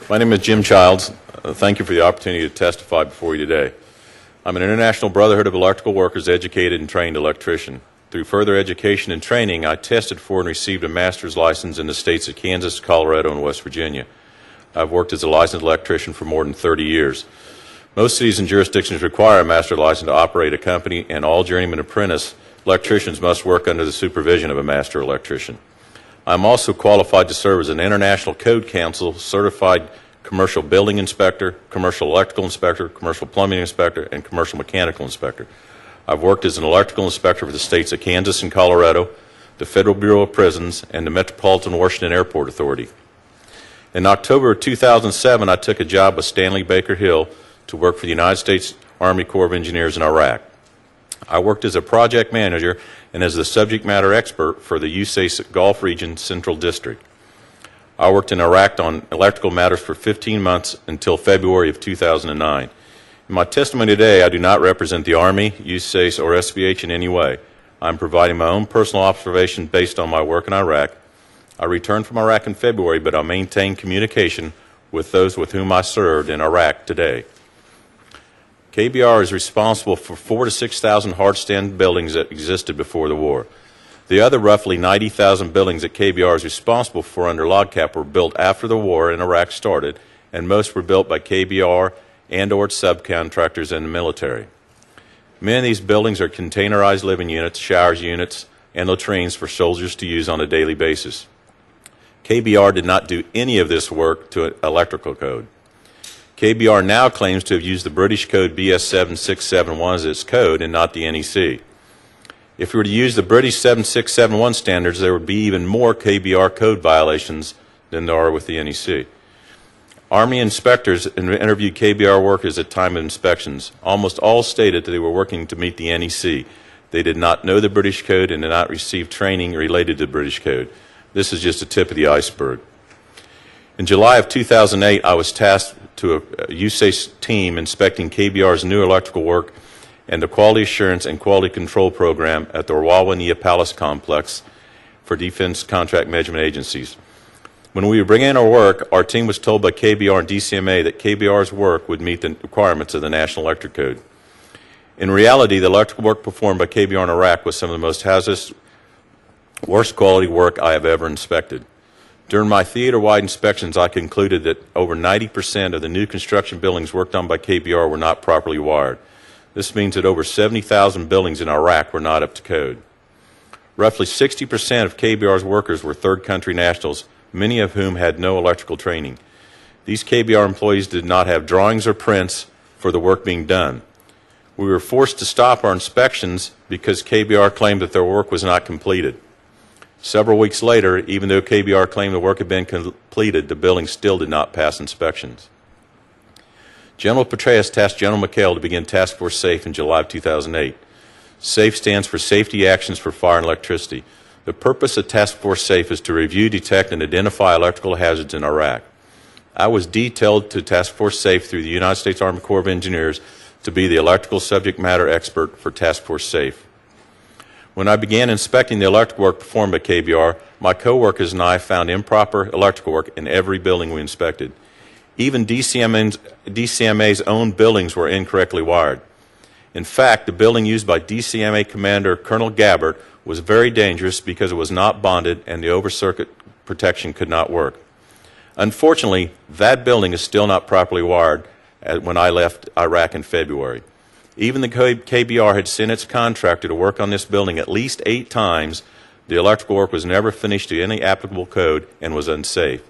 My name is Jim Childs. Thank you for the opportunity to testify before you today. I'm an International Brotherhood of Electrical Workers educated and trained electrician. Through further education and training, I tested for and received a master's license in the states of Kansas, Colorado, and West Virginia. I've worked as a licensed electrician for more than 30 years. Most cities and jurisdictions require a master license to operate a company, and all journeyman apprentice electricians must work under the supervision of a master electrician. I'm also qualified to serve as an International Code Council certified commercial building inspector, commercial electrical inspector, commercial plumbing inspector, and commercial mechanical inspector. I've worked as an electrical inspector for the states of Kansas and Colorado, the Federal Bureau of Prisons, and the Metropolitan Washington Airport Authority. In October of 2007, I took a job with Stanley Baker Hill to work for the United States Army Corps of Engineers in Iraq. I worked as a project manager and as the subject matter expert for the USACE Gulf Region Central District. I worked in Iraq on electrical matters for 15 months until February of 2009. In my testimony today, I do not represent the Army, USACE, or SBH in any way. I'm providing my own personal observation based on my work in Iraq. I returned from Iraq in February, but I maintain communication with those with whom I served in Iraq today. KBR is responsible for 4,000 to 6,000 hard-stand buildings that existed before the war. The other roughly 90,000 buildings that KBR is responsible for under LOGCAP were built after the war in Iraq started, and most were built by KBR and or its subcontractors in the military. Many of these buildings are containerized living units, showers units, and latrines for soldiers to use on a daily basis. KBR did not do any of this work to electrical code. KBR now claims to have used the British code BS 7671 as its code and not the NEC. If we were to use the British 7671 standards, there would be even more KBR code violations than there are with the NEC. Army inspectors interviewed KBR workers at time of inspections. Almost all stated that they were working to meet the NEC. They did not know the British code and did not receive training related to the British code. This is just the tip of the iceberg. In July of 2008, I was tasked to a USACE team inspecting KBR's new electrical work and the quality assurance and quality control program at the Rawalania Palace Complex for defense contract measurement agencies. When we were bringing in our work, our team was told by KBR and DCMA that KBR's work would meet the requirements of the National Electric Code. In reality, the electrical work performed by KBR in Iraq was some of the most hazardous, worst quality work I have ever inspected. During my theater-wide inspections, I concluded that over 90% of the new construction buildings worked on by KBR were not properly wired. This means that over 70,000 buildings in Iraq were not up to code. Roughly 60% of KBR's workers were third country nationals, many of whom had no electrical training. These KBR employees did not have drawings or prints for the work being done. We were forced to stop our inspections because KBR claimed that their work was not completed. Several weeks later, even though KBR claimed the work had been completed, the building still did not pass inspections. General Petraeus tasked General McHale to begin Task Force SAFE in July of 2008. SAFE stands for Safety Actions for Fire and Electricity. The purpose of Task Force SAFE is to review, detect, and identify electrical hazards in Iraq. I was detailed to Task Force SAFE through the United States Army Corps of Engineers to be the electrical subject matter expert for Task Force SAFE. When I began inspecting the electrical work performed by KBR, my coworkers and I found improper electrical work in every building we inspected. Even DCMA's own buildings were incorrectly wired. In fact, the building used by DCMA Commander Colonel Gabbert was very dangerous because it was not bonded and the over-circuit protection could not work. Unfortunately, that building is still not properly wired when I left Iraq in February. Even the KBR had sent its contractor to work on this building at least 8 times. The electrical work was never finished to any applicable code and was unsafe.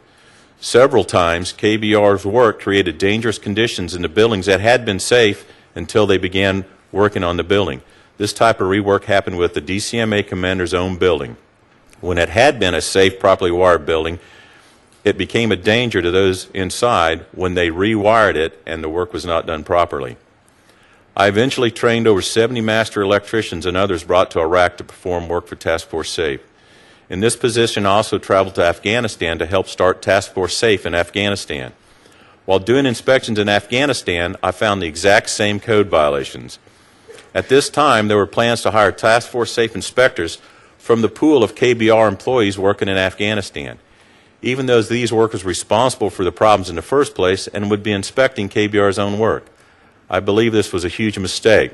Several times, KBR's work created dangerous conditions in the buildings that had been safe until they began working on the building. This type of rework happened with the DCMA commander's own building. When it had been a safe, properly wired building, it became a danger to those inside when they rewired it and the work was not done properly. I eventually trained over 70 master electricians and others brought to Iraq to perform work for Task Force SAFE. In this position, I also traveled to Afghanistan to help start Task Force SAFE in Afghanistan. While doing inspections in Afghanistan, I found the exact same code violations. At this time, there were plans to hire Task Force SAFE inspectors from the pool of KBR employees working in Afghanistan. even though these workers were responsible for the problems in the first place and would be inspecting KBR's own work. I believe this was a huge mistake.